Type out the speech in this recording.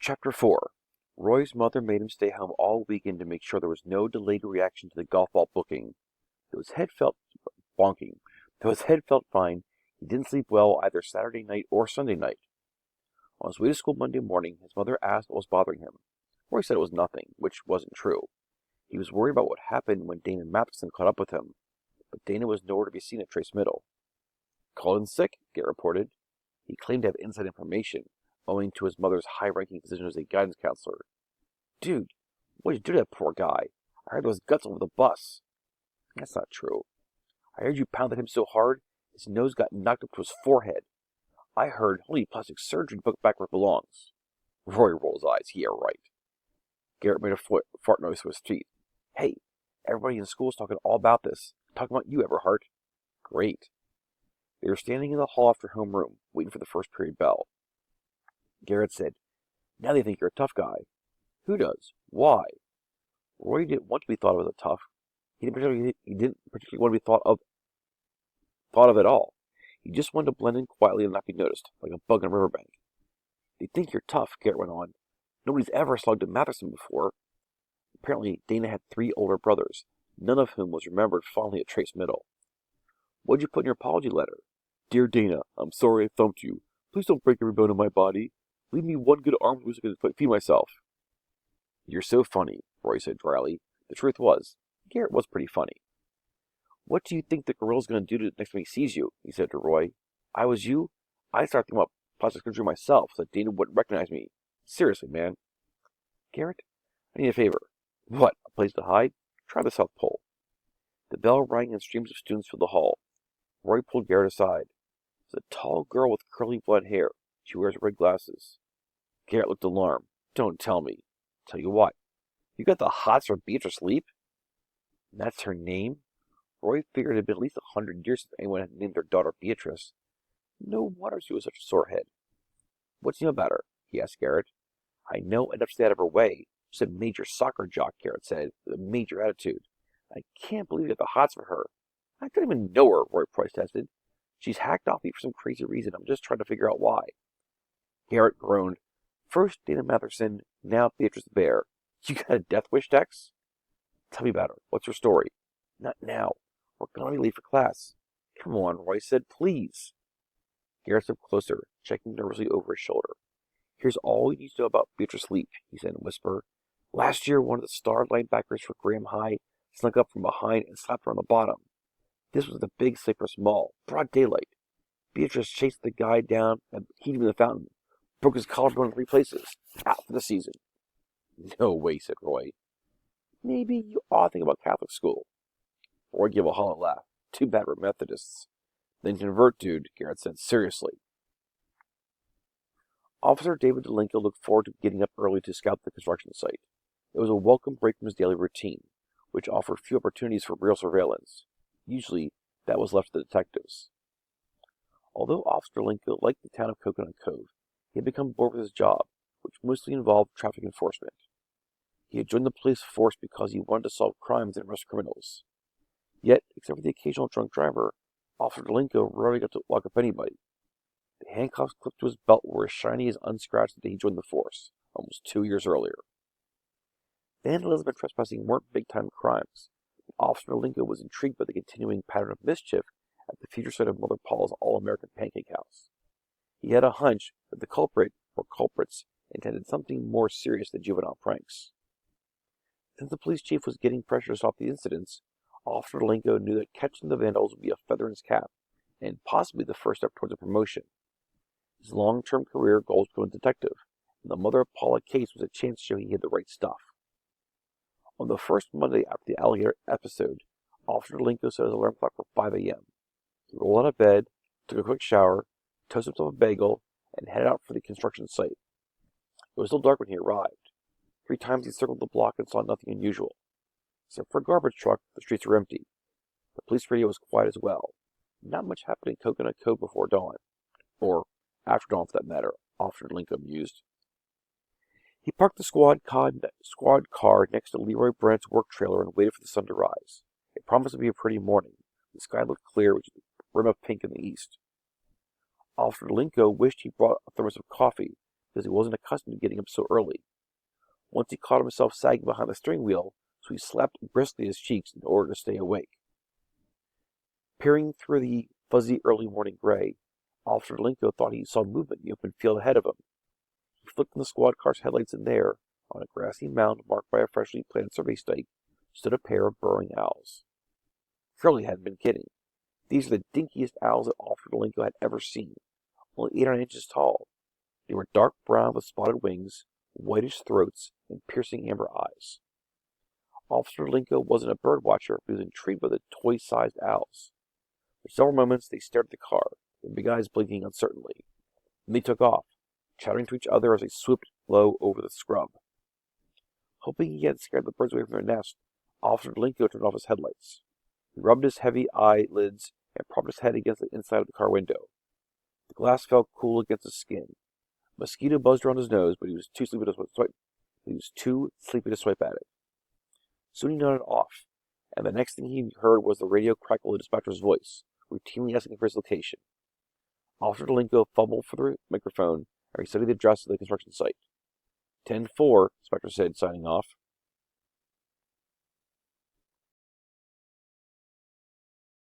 Chapter 4. Roy's mother made him stay home all weekend to make sure there was no delayed reaction to the golf ball booking. Though his head felt bonking. Though his head felt fine, he didn't sleep well either Saturday night or Sunday night. On his way to school Monday morning, his mother asked what was bothering him. Roy said it was nothing, which wasn't true. He was worried about what happened when Dana Matheson caught up with him, but Dana was nowhere to be seen at Trace Middle. Called in sick, Garrett reported. He claimed to have inside information, owing to his mother's high-ranking position as a guidance counselor. Dude, what did you do to that poor guy? I heard those guts over the bus. That's not true. I heard you pounded him so hard, his nose got knocked up to his forehead. I heard holy plastic surgery put back where it belongs. Roy rolled his eyes. Yeah, right. Garrett made a fart noise with his teeth. Hey, everybody in school is talking all about this. Talking about you, Everhart. Great. They were standing in the hall after homeroom, waiting for the first period bell. Garrett said, Now they think you're a tough guy. Who does? Why? Roy didn't want to be thought of as a tough. He didn't particularly want to be thought of at all. He just wanted to blend in quietly and not be noticed, like a bug in a riverbank. They think you're tough, Garrett went on. Nobody's ever slugged a Matheson before. Apparently, Dana had 3 older brothers, none of whom was remembered fondly at Trace Middle. What'd you put in your apology letter? Dear Dana, I'm sorry I thumped you. Please don't break every bone in my body. Leave me one good arm so I can feed myself. You're so funny, Roy said dryly. The truth was, Garrett was pretty funny. What do you think the gorilla's going to do next time he sees you? He said to Roy. I was you, I'd start thinking about plastic surgery myself so that Dana wouldn't recognize me. Seriously, man. Garrett, I need a favor. What, a place to hide? Try the South Pole. The bell rang and streams of students filled the hall. Roy pulled Garrett aside. It's a tall girl with curly blonde hair. She wears red glasses. Garrett looked alarmed. Don't tell me. Tell you what. You got the hots for Beatrice Leap? That's her name? Roy figured it had been at least 100 years since anyone had named their daughter Beatrice. No wonder she was such a sorehead. What's new about her? He asked Garrett. I know enough to stay out of her way. She's a major soccer jock, Garrett said, with a major attitude. I can't believe you got the hots for her. I don't even know her, Roy protested. She's hacked off me for some crazy reason. I'm just trying to figure out why. Garrett groaned. First Dana Matheson, now Beatrice the Bear. You got a death wish, Dex? Tell me about her. What's her story? Not now. We're going to be late for class. Come on, Roy said. Please. Garrett stepped closer, checking nervously over his shoulder. Here's all you need to know about Beatrice Leap, he said in a whisper. Last year, one of the star linebackers for Graham High snuck up from behind and slapped her on the bottom. This was the big Cypress Mall, broad daylight. Beatrice chased the guy down and heaved him in the fountain. Broke his collarbone in 3 places. Out for the season. No way, said Roy. Maybe you ought to think about Catholic school. Roy gave a hollow laugh. Too bad we're Methodists. Then convert, dude, Garrett said seriously. Officer David DeLinko looked forward to getting up early to scout the construction site. It was a welcome break from his daily routine, which offered few opportunities for real surveillance. Usually, that was left to the detectives. Although Officer DeLinko liked the town of Coconut Cove, he had become bored with his job, which mostly involved traffic enforcement. He had joined the police force because he wanted to solve crimes and arrest criminals. Yet, except for the occasional drunk driver, Officer DeLinko rarely got to lock up anybody. The handcuffs clipped to his belt were as shiny as unscratched the day he joined the force, almost 2 years earlier. Vandalism and trespassing weren't big-time crimes, but Officer DeLinko was intrigued by the continuing pattern of mischief at the future site of Mother Paul's All-American Pancake House. He had a hunch that the culprit, or culprits, intended something more serious than juvenile pranks. Since the police chief was getting pressure to stop the incidents, Officer DeLinko knew that catching the vandals would be a feather in his cap, and possibly the first step towards a promotion. His long-term career goal was to become a detective, and the Mother Paula case was a chance to show he had the right stuff. On the first Monday after the alligator episode, Officer DeLinko set his alarm clock for 5 a.m. He rolled out of bed, took a quick shower, toasted himself a bagel, and headed out for the construction site. It was still dark when he arrived. 3 times he circled the block and saw nothing unusual. Except for a garbage truck, the streets were empty. The police radio was quiet as well. Not much happened in Coconut Cove before dawn. Or after dawn, for that matter, Officer DeLinko mused. He parked the squad car next to Leroy Brandt's work trailer and waited for the sun to rise. It promised to be a pretty morning. The sky looked clear, with a rim of pink in the east. Officer DeLinko wished he brought a thermos of coffee, because he wasn't accustomed to getting up so early. Once he caught himself sagging behind the steering wheel, so he slapped briskly his cheeks in order to stay awake. Peering through the fuzzy early morning gray, Officer Linko thought he saw movement in the open field ahead of him. He flicked on the squad car's headlights, and there, on a grassy mound marked by a freshly planted survey stake, stood a pair of burrowing owls. Fairly hadn't been kidding. These were the dinkiest owls that Officer Linko had ever seen, only 8 or 9 inches tall. They were dark brown with spotted wings, whitish throats, and piercing amber eyes. Officer Linko wasn't a bird watcher, but he was intrigued by the toy-sized owls. For several moments they stared at the car, their big eyes blinking uncertainly. Then they took off, chattering to each other as they swooped low over the scrub. Hoping he hadn't scared the birds away from their nest, Officer Linko turned off his headlights. He rubbed his heavy eyelids and propped his head against the inside of the car window. The glass felt cool against his skin. A mosquito buzzed around his nose, but he was too sleepy to swipe at it. Soon he nodded off, and the next thing he heard was the radio crackle of the dispatcher's voice, routinely asking for his location. Officer Linko fumbled for the microphone and recited the address of the construction site. 10-4, the inspector said, signing off.